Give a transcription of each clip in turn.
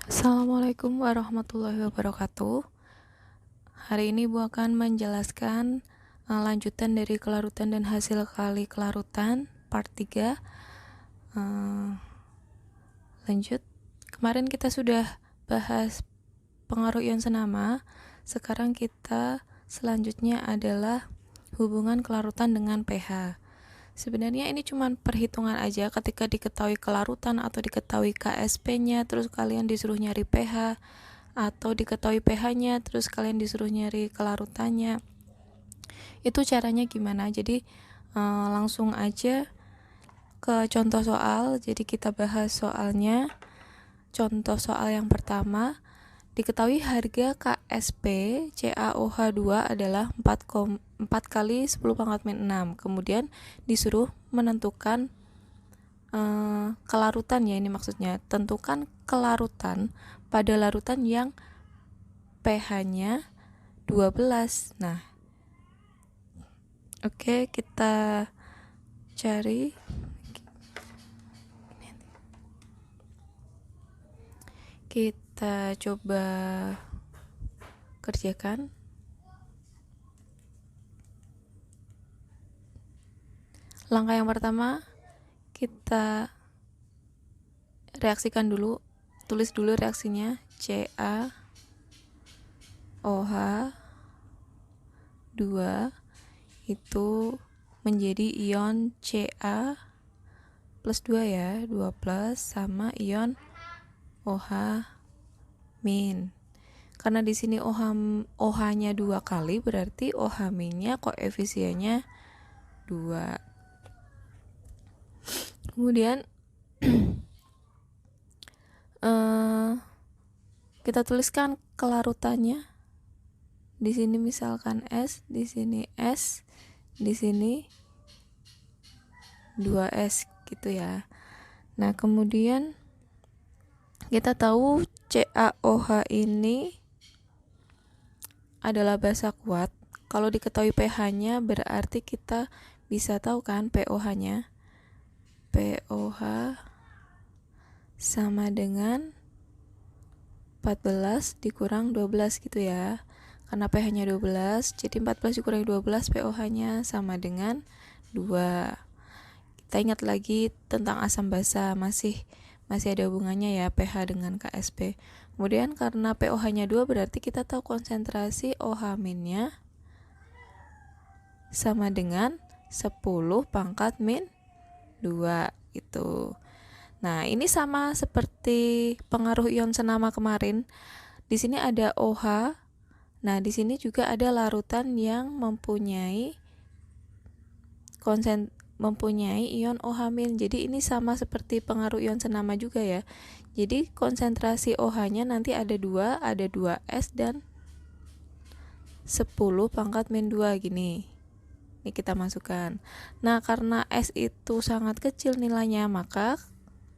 Assalamualaikum warahmatullahi wabarakatuh. Hari ini Bu akan menjelaskan lanjutan dari kelarutan dan hasil kali kelarutan part 3. Lanjut. Kemarin kita sudah bahas pengaruh ion senama. Sekarang kita selanjutnya adalah hubungan kelarutan dengan pH. Sebenarnya ini cuma perhitungan aja, ketika diketahui kelarutan atau diketahui KSP-nya, terus kalian disuruh nyari pH, atau diketahui pH-nya, terus kalian disuruh nyari kelarutannya. Itu caranya gimana? Jadi langsung aja ke contoh soal. Jadi kita bahas soalnya. Contoh soal yang pertama, diketahui harga KSP CaOH2 adalah 4 kali 10 pangkat min 6. Kemudian disuruh menentukan kelarutan, ya ini maksudnya. Tentukan kelarutan pada larutan yang pH-nya 12. Nah, oke, kita cari. Kita coba kerjakan. Langkah yang pertama, kita reaksikan dulu, tulis dulu reaksinya. CaOH2 itu menjadi ion Ca plus 2 ya, 2 plus, sama ion OH min. Karena di sini OH-nya 2 kali, berarti OH min-nya koefisiennya 2. Kemudian kita tuliskan kelarutannya. Di sini misalkan S, di sini S, di sini 2S gitu ya. Nah, kemudian kita tahu CaOH ini adalah basa kuat. Kalau diketahui pH-nya, berarti kita bisa tahu kan pOH-nya. pOH sama dengan 14 dikurang 12 gitu ya. Karena pH-nya 12, jadi 14 dikurangi 12, pOH-nya sama dengan 2. Kita ingat lagi tentang asam basa, masih ada hubungannya ya pH dengan KSP. Kemudian karena pOH-nya 2, berarti kita tahu konsentrasi OH min-nya sama dengan 10 pangkat min 2 gitu. Nah, ini sama seperti pengaruh ion senama kemarin. Di sini ada OH. Nah, di sini juga ada larutan yang mempunyai ion OH-. Jadi ini sama seperti pengaruh ion senama juga ya. Jadi konsentrasi OH-nya nanti ada 2, ada 2S dan 10 pangkat min 2 gini. Ini kita masukkan. Nah, karena S itu sangat kecil nilainya, maka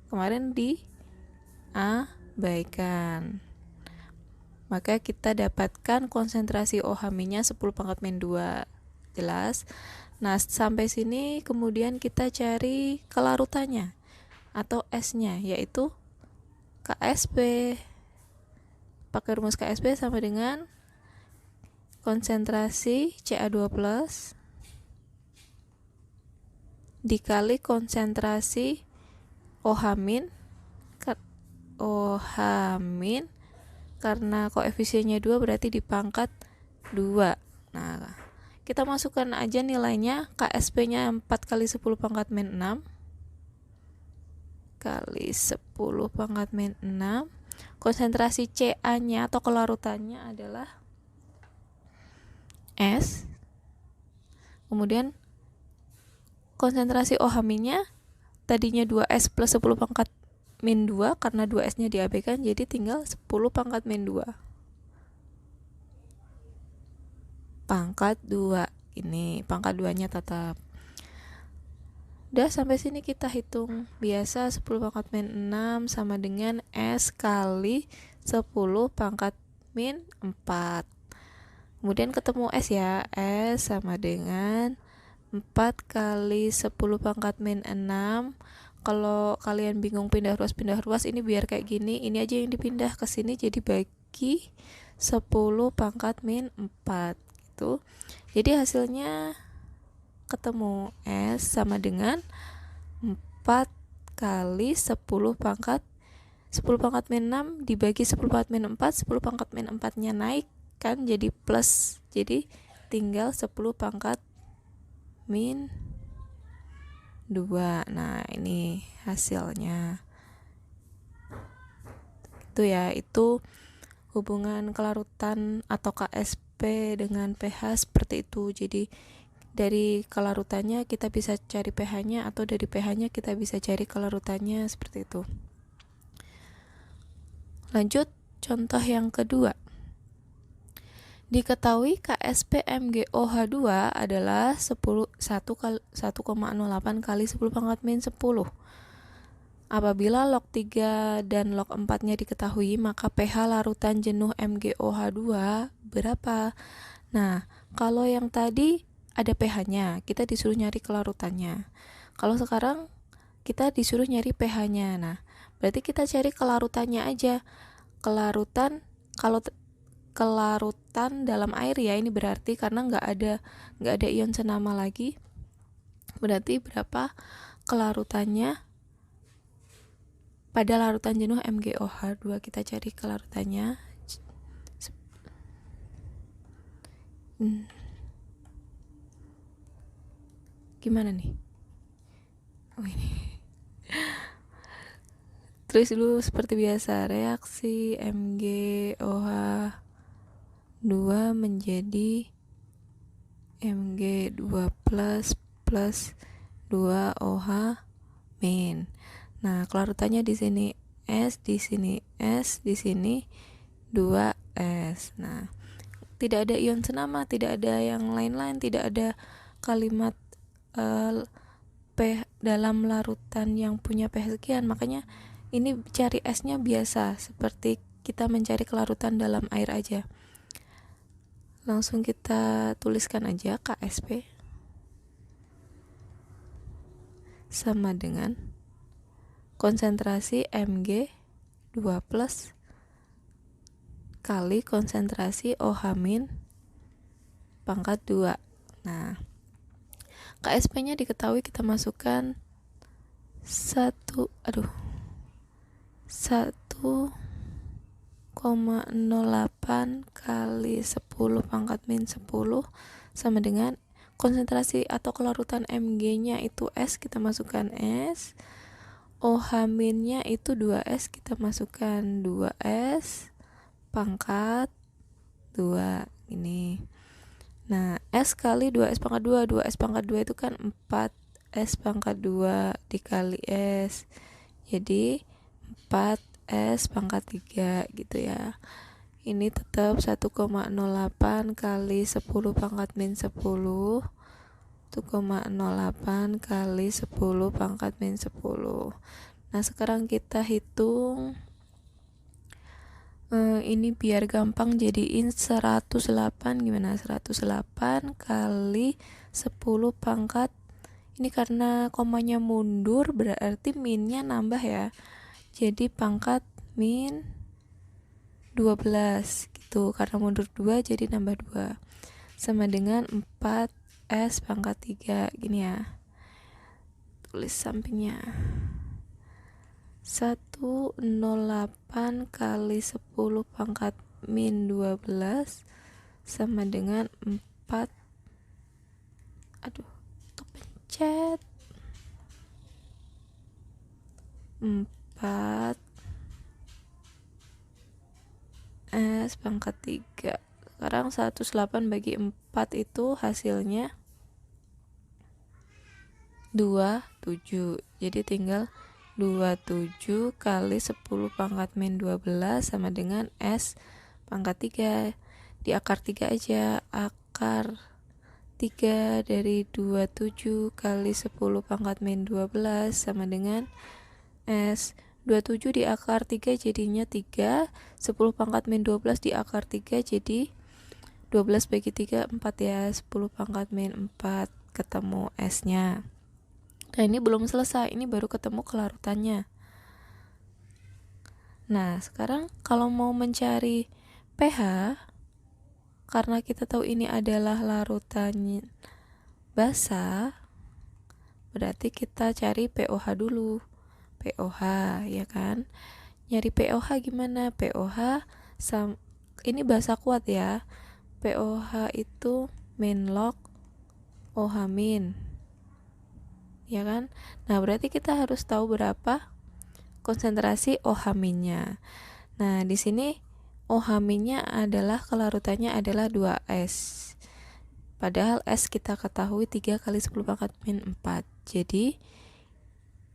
kemarin diabaikan. Maka kita dapatkan konsentrasi OH-nya 10 pangkat min 2. Jelas? Nah, sampai sini kemudian kita cari kelarutannya atau S-nya, yaitu KSP. Pakai rumus KSP sama dengan konsentrasi Ca2+ dikali konsentrasi OH-, karena koefisiennya 2 berarti dipangkat 2. Nah, kita masukkan aja nilainya. KSP-nya 4 kali 10 pangkat min 6 kali 10 pangkat min 6. Konsentrasi Ca-nya atau kelarutannya adalah S. Kemudian konsentrasi OH-nya tadinya 2S plus 10 pangkat min 2, karena 2S-nya diabaikan, jadi tinggal 10 pangkat min 2. Pangkat 2. Ini pangkat 2-nya tetap. Udah, sampai sini kita hitung biasa. 10 pangkat min 6 sama dengan S kali 10 pangkat min 4. Kemudian ketemu S ya. S sama dengan 4 kali 10 pangkat min 6 kalau kalian bingung pindah ruas, ini biar kayak gini, ini aja yang dipindah ke sini, jadi bagi 10 pangkat min 4 gitu. Jadi hasilnya ketemu S sama dengan 4 kali 10 pangkat min 6 dibagi 10 pangkat min 4, 10 pangkat min 4 nya naik kan jadi plus, jadi tinggal 10 pangkat min 2. Nah ini hasilnya itu ya, itu hubungan kelarutan atau KSP dengan pH seperti itu. Jadi dari kelarutannya kita bisa cari pH-nya, atau dari pH-nya kita bisa cari kelarutannya, seperti itu. Lanjut contoh yang kedua. Diketahui KSP MgOH2 adalah 1,08 kali 10 pangkat min 10. Apabila log 3 dan log 4-nya diketahui, maka pH larutan jenuh MgOH2 berapa? Nah, kalau yang tadi ada pH-nya, kita disuruh nyari kelarutannya. Kalau sekarang kita disuruh nyari pH-nya. Nah, berarti kita cari kelarutannya aja. Kelarutan, kalau kelarutan dalam air ya, ini berarti karena nggak ada ion senama lagi, berarti berapa kelarutannya pada larutan jenuh MgOH2. Kita cari kelarutannya. Gimana nih? Oh ini. Tulis dulu seperti biasa, reaksi MgOH2 menjadi Mg2 plus 2OH min. Nah, kelarutannya di sini S, di sini S, di sini 2S. Nah, tidak ada ion senama, tidak ada yang lain-lain, tidak ada kalimat pH dalam larutan yang punya pH sekian. Makanya ini cari S-nya biasa, seperti kita mencari kelarutan dalam air aja. Langsung kita tuliskan aja KSP sama dengan konsentrasi Mg2 plus kali konsentrasi OH min pangkat 2. Nah, KSP-nya diketahui, kita masukkan 1,08 kali 10 pangkat min 10 sama dengan konsentrasi atau kelarutan Mg-nya itu S, kita masukkan S. OH min-nya itu 2S, kita masukkan 2S pangkat 2 ini. Nah, S kali 2S pangkat 2, 2S pangkat 2 itu kan 4S pangkat 2 dikali S, jadi 4S pangkat 3 gitu ya. Ini tetap 1,08 kali 10 pangkat min 10, 1,08 kali 10 pangkat min 10. Nah, sekarang kita hitung. Ini biar gampang jadiin 108. Gimana? 108 kali 10 pangkat, ini karena komanya mundur berarti minnya nambah ya, jadi pangkat min 12 gitu, karena mundur 2 jadi nambah 2 sama dengan 4S pangkat 3. Gini ya, tulis sampingnya 108 kali 10 pangkat min 12 sama dengan 4 kepencet 4 S pangkat 3. Sekarang 108 bagi 4 itu hasilnya 27. Jadi tinggal 27 kali 10 pangkat min 12 sama dengan S pangkat 3. Di akar 3 aja. Akar 3 dari 27 kali 10 pangkat min 12 sama dengan S. 27 di akar 3 jadinya 3. 10 pangkat min 12 di akar 3 jadi 12 bagi 3, 4 ya. 10 pangkat min 4. Ketemu S-nya. Nah, ini belum selesai, ini baru ketemu kelarutannya. Nah, sekarang kalau mau mencari pH, karena kita tahu ini adalah larutan basah, berarti kita cari pOH dulu. pOH, ya kan? Nyari pOH gimana? pOH ini bahasa kuat ya. pOH itu min log OH min, ya kan? Nah, berarti kita harus tahu berapa konsentrasi OH minnya. Nah, di sini OH minnya adalah kelarutannya adalah 2S. Padahal S kita ketahui 3 kali 10 pangkat min 4. Jadi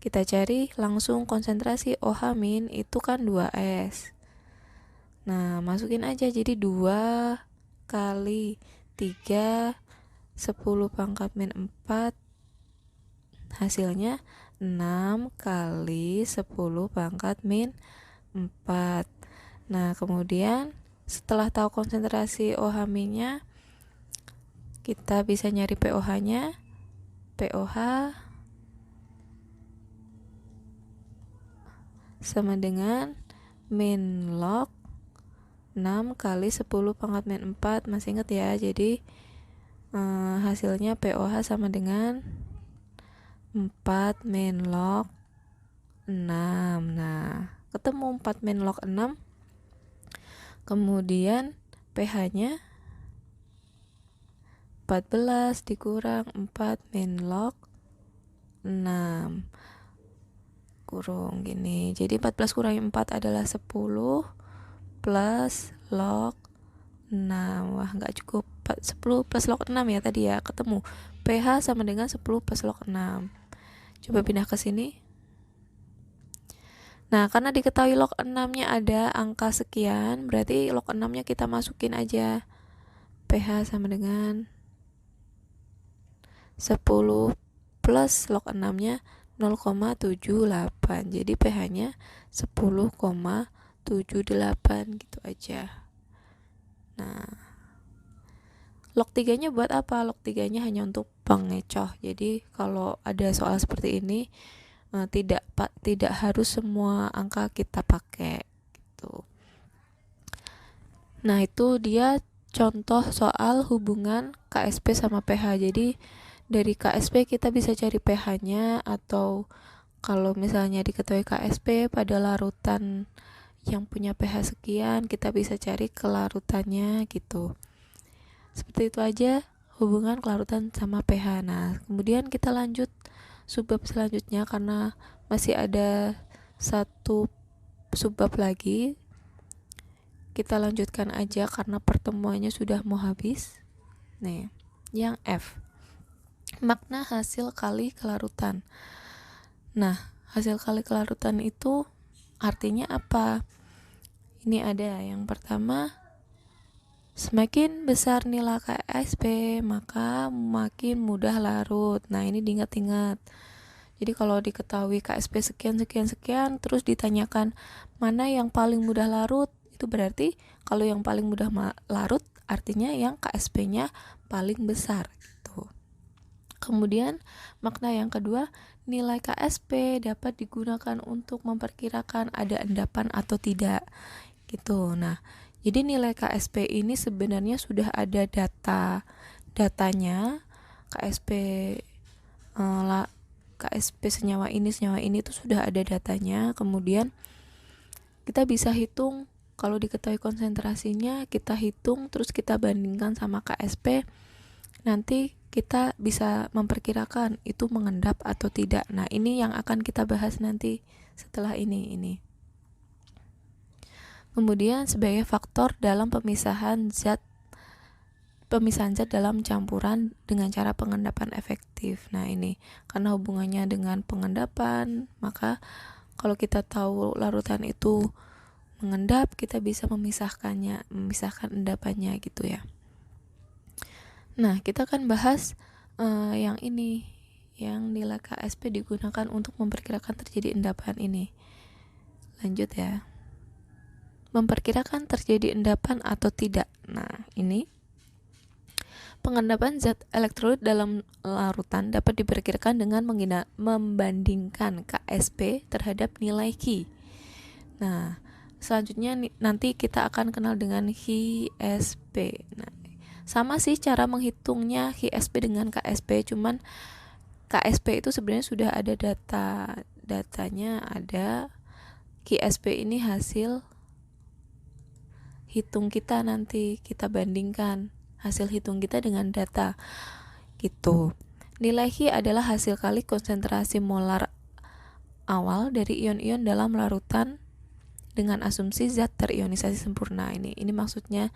kita cari langsung konsentrasi OH min itu kan 2S. Nah, masukin aja, jadi 2 kali 3 10 pangkat min 4, hasilnya 6 kali 10 pangkat min 4. Nah, kemudian setelah tahu konsentrasi OH minnya, kita bisa nyari pOH-nya. pOH sama dengan min log 6 kali 10 pangkat min 4. Masih ingat ya? Jadi hasilnya pOH sama dengan 4 min log 6. Nah, ketemu 4 min log 6. Kemudian pH-nya 14 dikurang 4 min log 6 kurung gini. Jadi 14 kurangi 4 adalah 10 plus log 6. Wah, nggak cukup. 10 plus log 6 ya tadi ya. Ketemu pH sama dengan 10 plus log 6. Coba pindah ke sini. Nah, karena diketahui log 6-nya ada angka sekian, berarti log 6-nya kita masukin aja. pH sama dengan 10 plus log 6-nya 0,78. Jadi pH-nya 10,78 gitu aja. Nah, log 3-nya buat apa? Log 3-nya hanya untuk pengecoh. Jadi kalau ada soal seperti ini, tidak harus semua angka kita pakai gitu. Nah, itu dia contoh soal hubungan KSP sama pH. Jadi dari KSP kita bisa cari pH-nya, atau kalau misalnya diketahui KSP pada larutan yang punya pH sekian, kita bisa cari kelarutannya gitu. Seperti itu aja hubungan kelarutan sama pH. Nah, kemudian kita lanjut subbab selanjutnya karena masih ada satu subbab lagi. Kita lanjutkan aja karena pertemuannya sudah mau habis. Nih, yang F. Makna hasil kali kelarutan. Nah, hasil kali kelarutan itu artinya apa? Ini ada yang pertama, semakin besar nilai KSP maka makin mudah larut. Nah, ini diingat-ingat. Jadi kalau diketahui KSP sekian terus ditanyakan mana yang paling mudah larut, itu berarti kalau yang paling mudah larut artinya yang KSP-nya paling besar gitu. Kemudian makna yang kedua, nilai KSP dapat digunakan untuk memperkirakan ada endapan atau tidak gitu. Nah, jadi nilai KSP ini sebenarnya sudah ada datanya. KSP senyawa ini itu sudah ada datanya. Kemudian kita bisa hitung, kalau diketahui konsentrasinya kita hitung terus kita bandingkan sama KSP, nanti kita bisa memperkirakan itu mengendap atau tidak. Nah, ini yang akan kita bahas nanti setelah ini. Kemudian sebagai faktor dalam pemisahan zat dalam campuran dengan cara pengendapan efektif. Nah, ini karena hubungannya dengan pengendapan, maka kalau kita tahu larutan itu mengendap, kita bisa memisahkan endapannya gitu ya. Nah, kita akan bahas yang ini, yang nilai KSP digunakan untuk memperkirakan terjadi endapan ini. Lanjut ya. Memperkirakan terjadi endapan atau tidak. Nah, ini Pengendapan zat elektrolit dalam larutan dapat diperkirakan dengan membandingkan KSP terhadap nilai Ki. Nah, selanjutnya nanti kita akan kenal dengan HSP. Nah, sama sih cara menghitungnya HSP dengan KSP, cuman KSP itu sebenarnya sudah ada datanya ada. HSP ini hasil hitung kita, nanti kita bandingkan hasil hitung kita dengan data gitu. Nilai Hi adalah hasil kali konsentrasi molar awal dari ion-ion dalam larutan dengan asumsi zat terionisasi sempurna. Ini maksudnya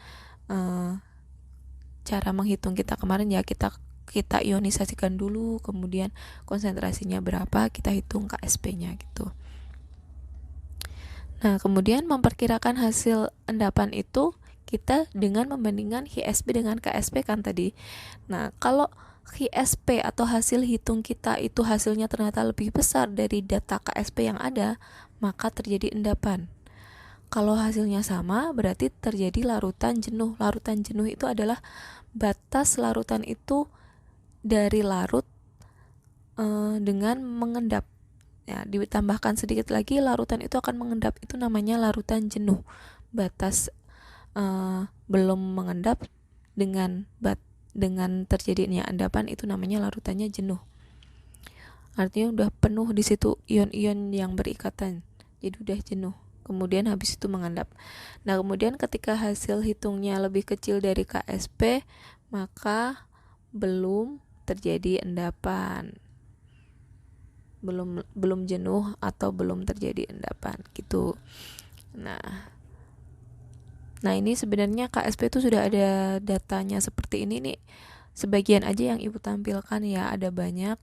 cara menghitung kita kemarin ya, kita ionisasikan dulu, kemudian konsentrasinya berapa, kita hitung KSP-nya gitu. Nah, kemudian memperkirakan hasil endapan itu kita dengan membandingkan HSP dengan KSP kan tadi. Nah, kalau HSP atau hasil hitung kita itu hasilnya ternyata lebih besar dari data KSP yang ada, maka terjadi endapan. Kalau hasilnya sama, berarti terjadi larutan jenuh. Larutan jenuh itu adalah batas larutan itu dari larut dengan mengendap. Ya, ditambahkan sedikit lagi larutan itu akan mengendap, itu namanya larutan jenuh. Batas belum mengendap dengan terjadinya endapan itu namanya larutannya jenuh. Artinya udah penuh di situ ion-ion yang berikatan, jadi udah jenuh. Kemudian habis itu mengendap. Nah, kemudian ketika hasil hitungnya lebih kecil dari KSP, maka belum terjadi endapan. Belum jenuh atau belum terjadi endapan gitu. Nah, ini sebenarnya KSP itu sudah ada datanya seperti ini nih. Sebagian aja yang Ibu tampilkan ya, ada banyak.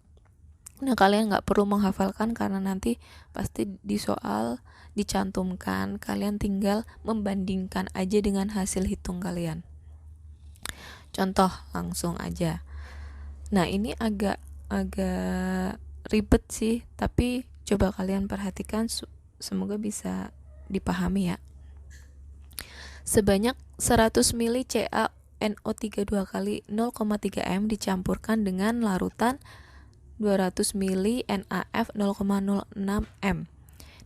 Nah, kalian nggak perlu menghafalkan karena nanti pasti di soal dicantumkan. Kalian tinggal membandingkan aja dengan hasil hitung kalian. Contoh langsung aja. Nah, ini agak ribet sih, tapi coba kalian perhatikan, semoga bisa dipahami ya. Sebanyak 100 ml CaNO3 2 kali 0,3 m dicampurkan dengan larutan 200 ml NaF 0,06 m.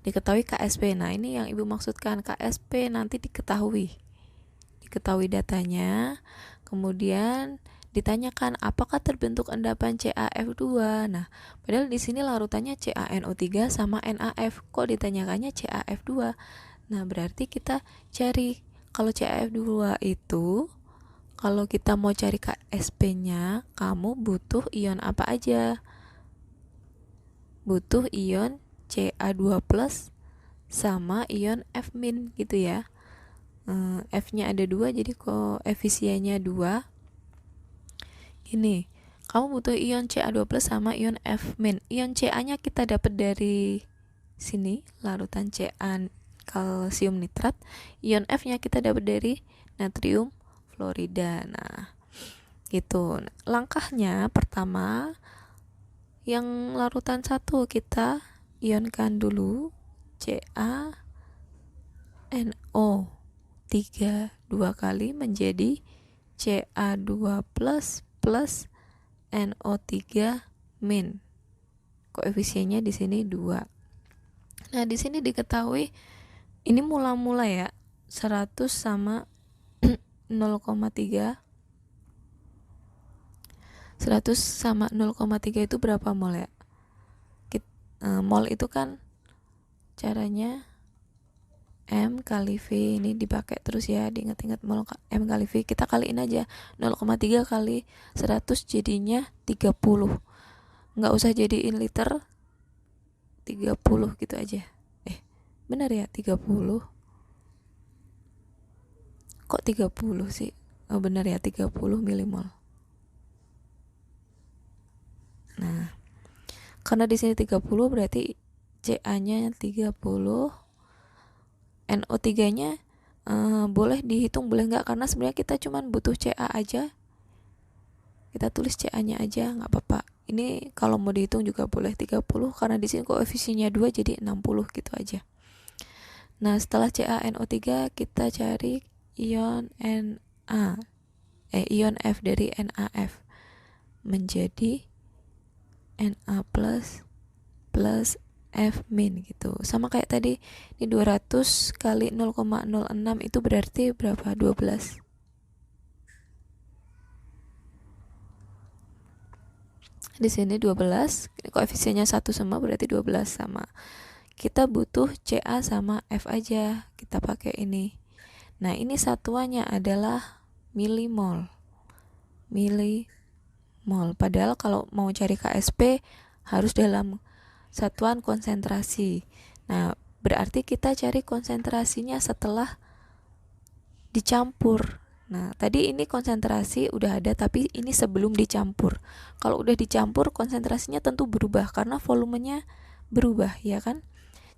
Diketahui KSP. Nah, ini yang Ibu maksudkan, KSP nanti diketahui datanya. Kemudian ditanyakan apakah terbentuk endapan CaF2. Nah, padahal di sini larutannya CaNO3 sama NaF, kok ditanyakannya CaF2. Nah, berarti kita cari kalau CaF2 itu, kalau kita mau cari KSP-nya, kamu butuh ion apa aja? Butuh ion Ca2+ sama ion F- gitu ya. F-nya ada 2, jadi koefisiennya 2. Ini, kamu butuh ion Ca2+ sama ion F-. Ion Ca-nya kita dapat dari sini, larutan Ca kalsium nitrat. Ion F-nya kita dapat dari natrium fluorida. Nah, gitu. Langkahnya pertama, yang larutan 1 kita ionkan dulu CaNO3 2 kali menjadi Ca2+ plus NO3-. Koefisiennya di sini 2. Nah, di sini diketahui ini mula-mula ya, 100 sama 0,3. 100 sama 0,3 itu berapa mol ya? Mol itu kan caranya M kali V, ini dipakai terus ya, diingat-ingat mol M kali V. Kita kaliin aja 0,3 kali 100 jadinya 30. Nggak usah jadiin liter, 30 gitu aja. Benar ya, 30. Kok 30 sih? Oh, benar ya, 30 milimol. Nah, karena di sini 30 berarti Ca-nya 30. NO3-nya boleh dihitung, boleh nggak, karena sebenarnya kita cuma butuh Ca aja. Kita tulis Ca-nya aja, nggak apa-apa. Ini kalau mau dihitung juga boleh 30 karena di sini koefisiennya 2 jadi 60 gitu aja. Nah, setelah CaNO3 kita cari ion Na. ion F dari NaF menjadi Na plus F min gitu. Sama kayak tadi, ini 200 kali 0,06 itu berarti berapa? 12. Di sini 12, koefisiennya 1 sama berarti 12 sama. Kita butuh Ca sama F aja, kita pakai ini. Nah, ini satuannya adalah milimol. Milimol. Padahal kalau mau cari KSP harus dalam satuan konsentrasi. Nah, berarti kita cari konsentrasinya setelah dicampur. Nah, tadi ini konsentrasi udah ada, tapi ini sebelum dicampur. Kalau udah dicampur, konsentrasinya tentu berubah karena volumenya berubah, ya kan?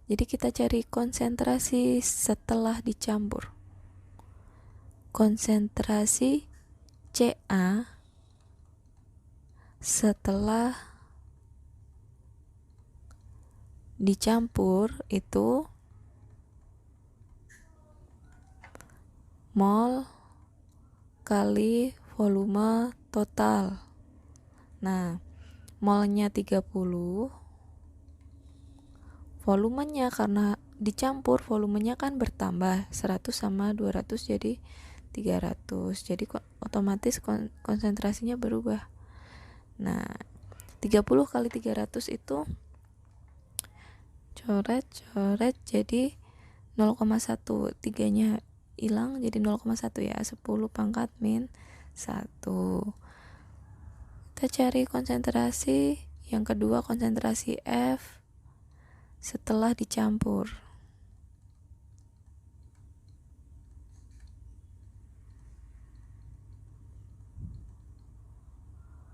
Jadi kita cari konsentrasi setelah dicampur. Konsentrasi Ca setelah dicampur itu mol kali volume total. Nah, molnya 30, volumenya karena dicampur volumenya kan bertambah, 100 sama 200 jadi 300, jadi otomatis konsentrasinya berubah. Nah, 30 kali 300 itu coret jadi 0,1, 3-nya hilang jadi 0,1 ya, 10 pangkat min 1. Kita cari konsentrasi yang kedua, konsentrasi F setelah dicampur.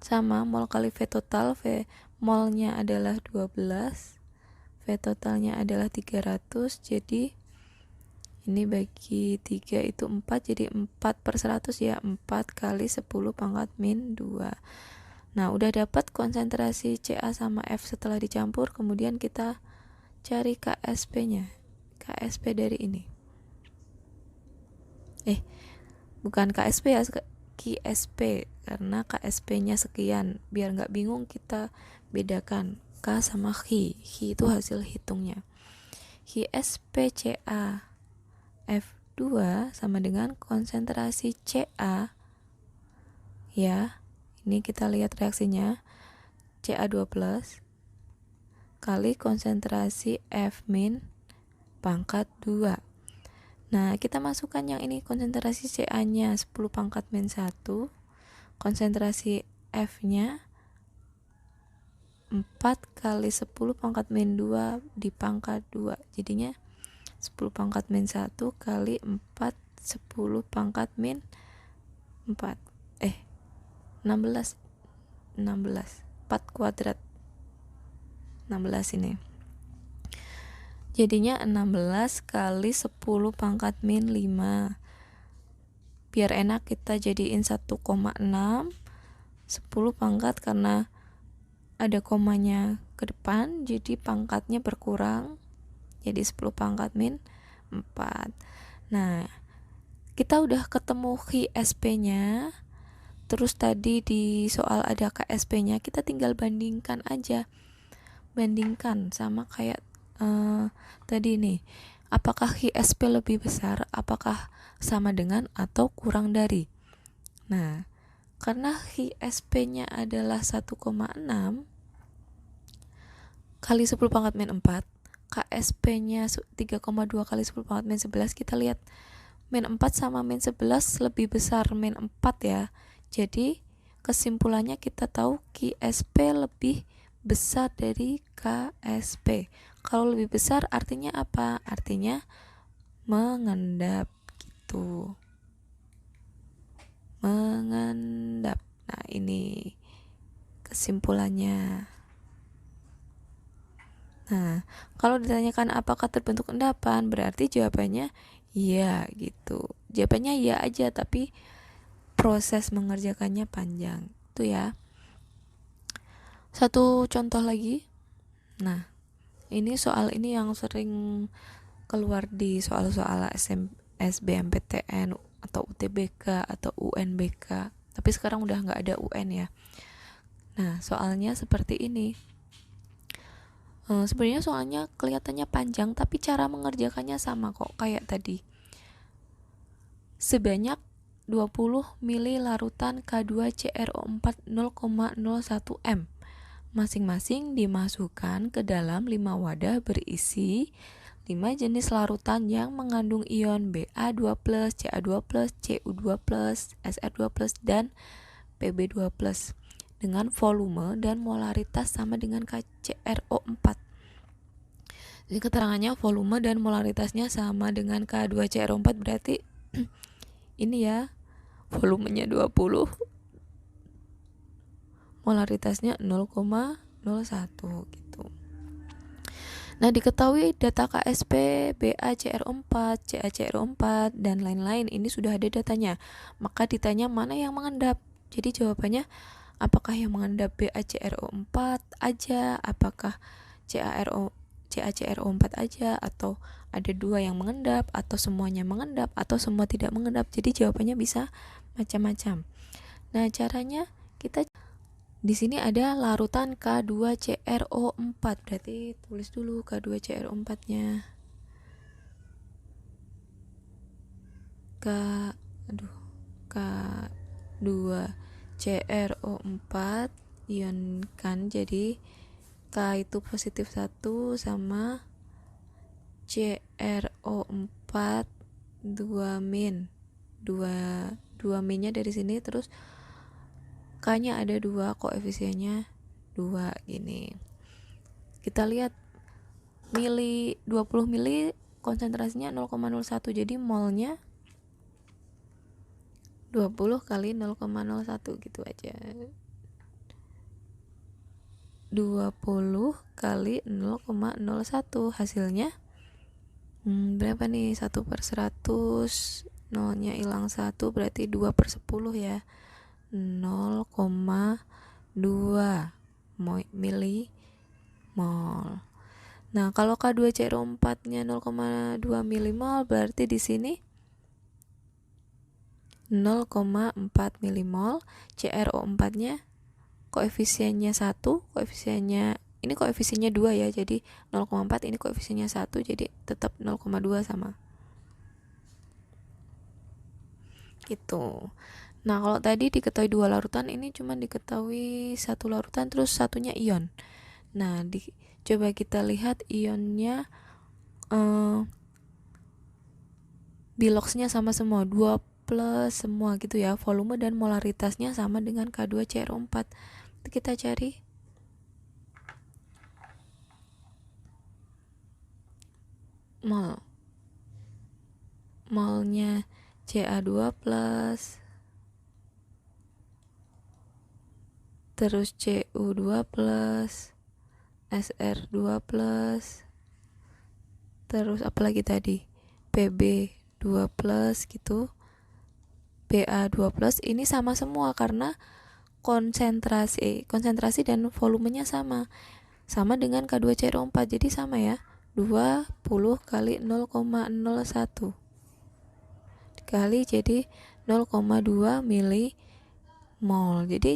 Sama, mol kali V total, V molnya adalah 12, V totalnya adalah 300, jadi ini bagi 3 itu 4, jadi 4/100 ya, 4 kali 10 pangkat min 2. Nah, udah dapat konsentrasi Ca sama F setelah dicampur, kemudian kita cari KSP-nya. KSP dari ini. Bukan KSP ya, KSP, karena KSP-nya sekian. Biar nggak bingung kita bedakan K sama Hi. Hi itu hasil hitungnya. KSP Ca F2 sama dengan konsentrasi Ca, ya, ini kita lihat reaksinya, Ca2 plus kali konsentrasi F min pangkat 2. Nah, kita masukkan yang ini, konsentrasi Ca-nya 10 pangkat min 1, konsentrasi F-nya 4 kali 10 pangkat min 2 di pangkat 2, jadinya 10 pangkat min 1 kali 4, 10 pangkat min 4, 16, 4 kuadrat 16 ini, jadinya 16 kali 10 pangkat min 5. Biar enak kita jadiin 1,6, 10 pangkat karena ada komanya ke depan, jadi pangkatnya berkurang, jadi 10 pangkat min 4. Nah, kita udah ketemu KSP-nya. Terus tadi di soal ada KSP-nya, kita tinggal bandingkan aja. Bandingkan sama kayak tadi nih. Apakah KSP lebih besar? Apakah sama dengan atau kurang dari? Nah, karena KSP-nya adalah 1,6 kali 10 pangkat min 4, KSP-nya 3,2 kali 10 pangkat min 11, kita lihat min 4 sama min 11 lebih besar min 4 ya. Jadi kesimpulannya kita tahu KSP lebih besar dari KSP. Kalau lebih besar artinya apa? Artinya mengendap gitu. Mengendap. Nah, ini kesimpulannya. Nah, kalau ditanyakan apakah terbentuk endapan, berarti jawabannya iya gitu. Jawabannya iya aja, tapi proses mengerjakannya panjang. Itu ya. Satu contoh lagi. Nah, ini soal ini yang sering keluar di soal-soal SBMPTN atau UTBK atau UNBK, tapi sekarang udah nggak ada UN ya. Nah, soalnya seperti ini. Sebenarnya soalnya kelihatannya panjang, tapi cara mengerjakannya sama kok, kayak tadi. Sebanyak 20 mili larutan K2CrO4 0,01 m masing-masing dimasukkan ke dalam 5 wadah berisi 5 jenis larutan yang mengandung ion Ba2+, Ca2+, Cu2+, Sr2+, dan Pb2+, dengan volume dan molaritas sama dengan KCrO4. Jadi keterangannya volume dan molaritasnya sama dengan K2CrO4, berarti ini ya, volumenya 20, molaritasnya 0,01 gitu. Nah, diketahui data KSP, BaCrO4, CaCrO4, dan lain-lain, ini sudah ada datanya. Maka ditanya mana yang mengendap. Jadi jawabannya apakah yang mengendap BaCrO4 aja, apakah CaCrO4 aja, atau ada 2 yang mengendap, atau semuanya mengendap, atau semua tidak mengendap. Jadi jawabannya bisa macam-macam. Nah, caranya kita di sini ada larutan K2CrO4, berarti tulis dulu K2CrO4-nya. K2CrO4 ionkan, jadi K itu positif 1 sama CrO4 2 min. 2 minnya dari sini, terus K-nya ada 2, koefisiennya 2 gini. Kita lihat 20 mili konsentrasinya 0,01, jadi molnya 20 kali 0,01 gitu aja. 20 kali 0,01 hasilnya berapa nih? 1/100, nolnya hilang 1, berarti 2/10 ya, 0,2 milimol. Nah, kalau K2CrO4-nya 0,2 milimol, berarti di sini 0,4 milimol. CrO4-nya koefisiennya 1, ini koefisiennya 2 ya, jadi 0,4, ini koefisiennya 1, jadi tetap 0,2 sama. Gitu. Nah, kalau tadi diketahui 2 larutan, ini cuma diketahui 1 larutan, terus satunya ion. Nah, coba kita lihat ionnya, biloxnya sama semua, 2 plus semua gitu ya, volume dan molaritasnya sama dengan K2CrO4. Kita cari molnya Ca2+, terus Cu2+, Sr2+, terus apalagi tadi, Pb2+ gitu, Ba2+. Ini sama semua karena konsentrasi dan volumenya sama dengan K2CrO4, jadi sama ya, 20 kali 0,01 dikali jadi 0,2 milimol. Jadi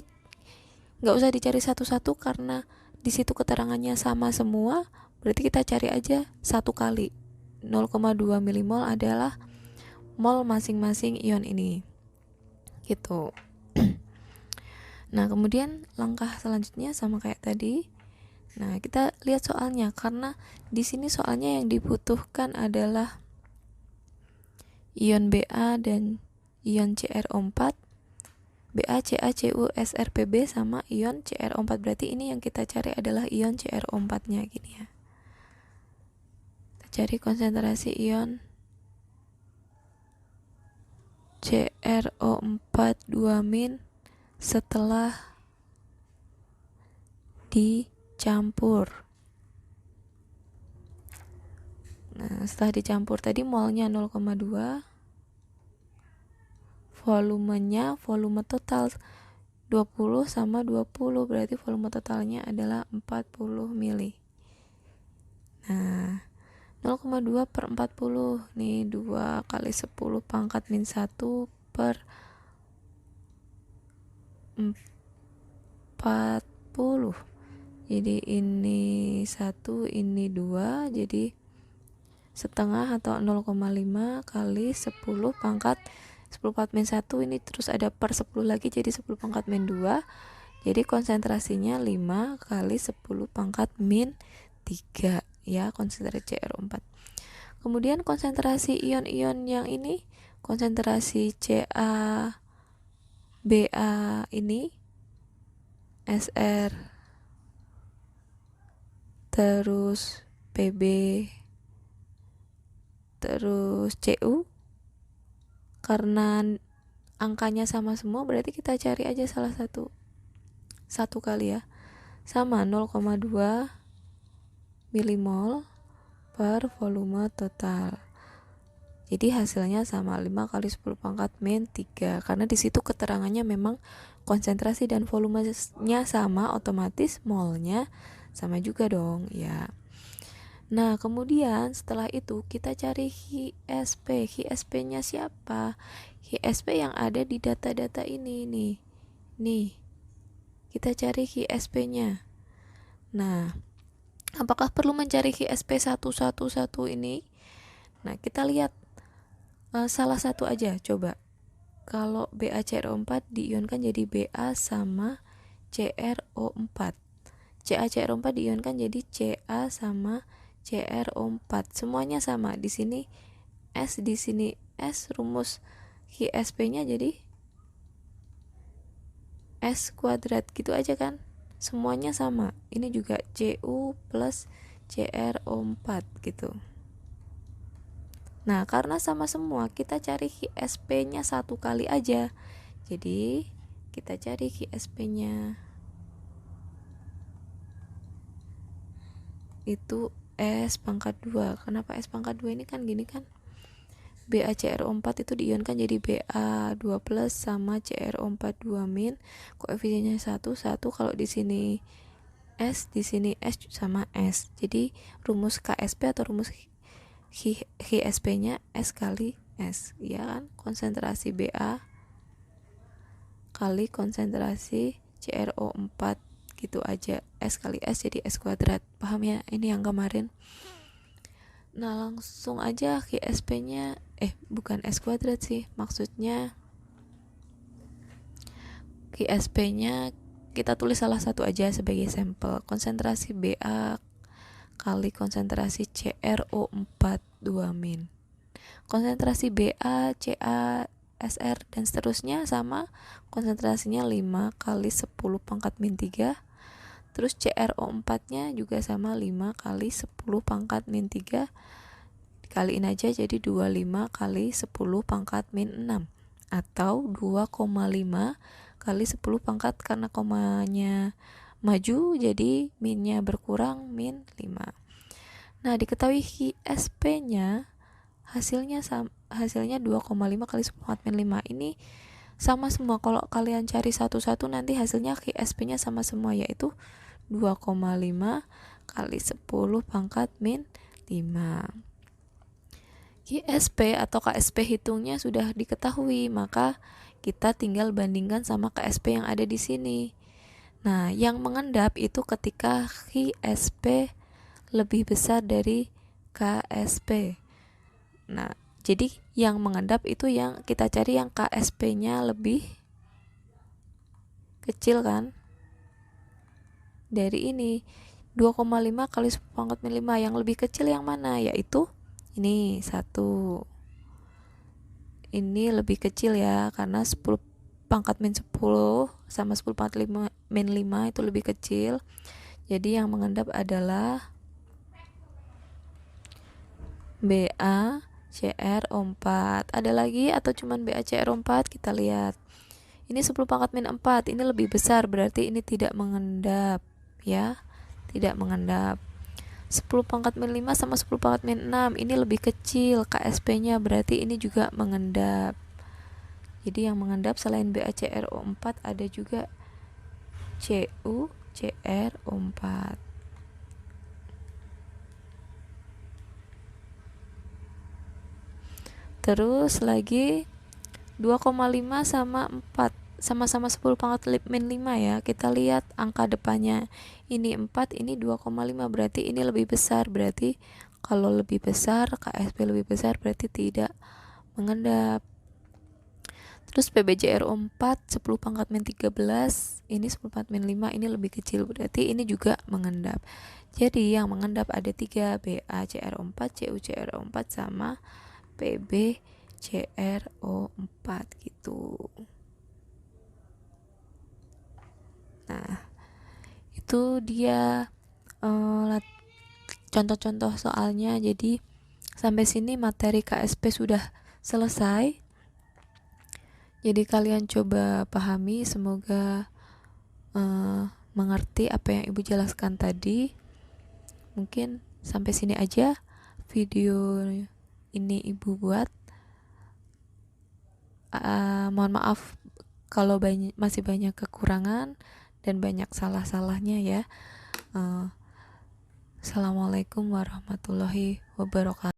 nggak usah dicari satu-satu karena di situ keterangannya sama semua, berarti kita cari aja satu kali. 0,2 milimol adalah mol masing-masing ion ini gitu. Nah, kemudian langkah selanjutnya sama kayak tadi. Nah, kita lihat soalnya, karena di sini soalnya yang dibutuhkan adalah ion Ba dan ion CrO4, Ba, Ca, Cu, Sr, Pb sama ion CrO4. Berarti ini yang kita cari adalah ion CrO4-nya gini ya. Kita cari konsentrasi ion CrO4 2 min setelah dicampur. Nah, setelah dicampur tadi molnya 0,2, volume total 20 sama 20, berarti volume totalnya adalah 40 mili. Nah, 0,2 per 40 nih, 2 kali 10 pangkat min 1 per 40. Jadi ini 1, ini 2, jadi setengah atau 0,5 kali 10 pangkat 10 pangkat min 1, ini terus ada per 10 lagi, jadi 10 pangkat min 2, jadi konsentrasinya 5 kali 10 pangkat min 3 ya, konsentrasi CrO4. Kemudian konsentrasi ion-ion yang ini, konsentrasi Ca, Ba ini, Sr, terus Pb, terus Cu, karena angkanya sama semua berarti kita cari aja salah satu kali ya, sama 0,2 milimol per volume total. Jadi hasilnya sama 5 kali 10 pangkat min 3, karena disitu keterangannya memang konsentrasi dan volumenya sama, otomatis molnya sama juga dong ya. Nah, kemudian setelah itu kita cari HSP. HSP-nya siapa? HSP yang ada di data-data ini nih. Nih. Kita cari HSP-nya. Nah, apakah perlu mencari HSP 111 ini? Nah, kita lihat salah satu aja coba. Kalau BaCrO4 diionkan jadi Ba sama CrO4. CaCrO4 diionkan jadi Ca sama CrO4. Semuanya sama. Di sini S, di sini S, rumus HSP-nya jadi S kuadrat gitu aja kan. Semuanya sama. Ini juga Cu plus CrO4 gitu. Nah, karena sama semua, kita cari HSP-nya satu kali aja. Jadi, kita cari HSP-nya. Itu S pangkat 2. Kenapa S pangkat 2 ini kan gini kan? BaCrO4 itu diionkan jadi Ba2 plus sama CrO4 2 min. Koefisiennya 1, kalau di sini S, di sini S sama S. Jadi, rumus KSP atau rumus HSP-nya S kali S, ya kan? Konsentrasi Ba kali konsentrasi CrO4 gitu aja. S kali S jadi S kuadrat. Paham ya? Ini yang kemarin. Nah, langsung aja HSP-nya bukan S kuadrat sih. Maksudnya HSP-nya kita tulis salah satu aja sebagai sampel. Konsentrasi Ba kali konsentrasi CrO4 2 min. Konsentrasi Ba, Ca, Sr dan seterusnya sama, konsentrasinya 5 kali 10 pangkat min 3. Terus CrO4-nya juga sama, 5 kali 10 pangkat min 3. Dikaliin aja jadi 25 kali 10 pangkat min 6 atau 2,5 kali 10 pangkat, karena komanya maju jadi minnya berkurang, min 5. Nah, diketahui HSP-nya hasilnya 2,5 kali 10 pangkat min 5. Ini sama semua. Kalau kalian cari satu-satu nanti hasilnya HSP-nya sama semua, yaitu 2,5 kali 10 pangkat min 5. HSP atau KSP hitungnya sudah diketahui, maka kita tinggal bandingkan sama KSP yang ada di sini. Nah, yang mengendap itu ketika HSP lebih besar dari KSP. Nah, jadi yang mengendap itu yang kita cari yang KSP-nya lebih kecil kan. Dari ini 2,5 kali 10 pangkat min 5, yang lebih kecil yang mana? Yaitu ini 1. Ini lebih kecil ya, karena 10 pangkat min 10 sama 10 pangkat min 5 itu lebih kecil. Jadi yang mengendap adalah BaCrO4. Ada lagi atau cuman BaCrO4? Kita lihat. Ini 10 pangkat min 4, ini lebih besar, berarti ini tidak mengendap ya. Tidak mengendap. 10 pangkat min 5 sama 10 pangkat min 6, ini lebih kecil KSP-nya, berarti ini juga mengendap. Jadi yang mengendap selain BaCrO4 ada juga CuCrO4. Terus lagi 2,5 sama 4 sama-sama 10 pangkat min 5 ya. Kita lihat angka depannya, ini 4, ini 2,5, berarti ini lebih besar. Berarti kalau lebih besar, KSP lebih besar, berarti tidak mengendap. Terus PBJRO 4 10 pangkat min 13, ini 10 pangkat min 5, ini lebih kecil, berarti ini juga mengendap. Jadi yang mengendap ada 3, BACRO 4, CUCRO 4, sama PBCRO 4 gitu. Nah, itu dia contoh-contoh soalnya. Jadi sampai sini materi KSP sudah selesai. Jadi kalian coba pahami, semoga mengerti apa yang ibu jelaskan tadi. Mungkin sampai sini aja video ini ibu buat. Mohon maaf kalau masih banyak kekurangan dan banyak salah-salahnya ya. Assalamualaikum warahmatullahi wabarakatuh.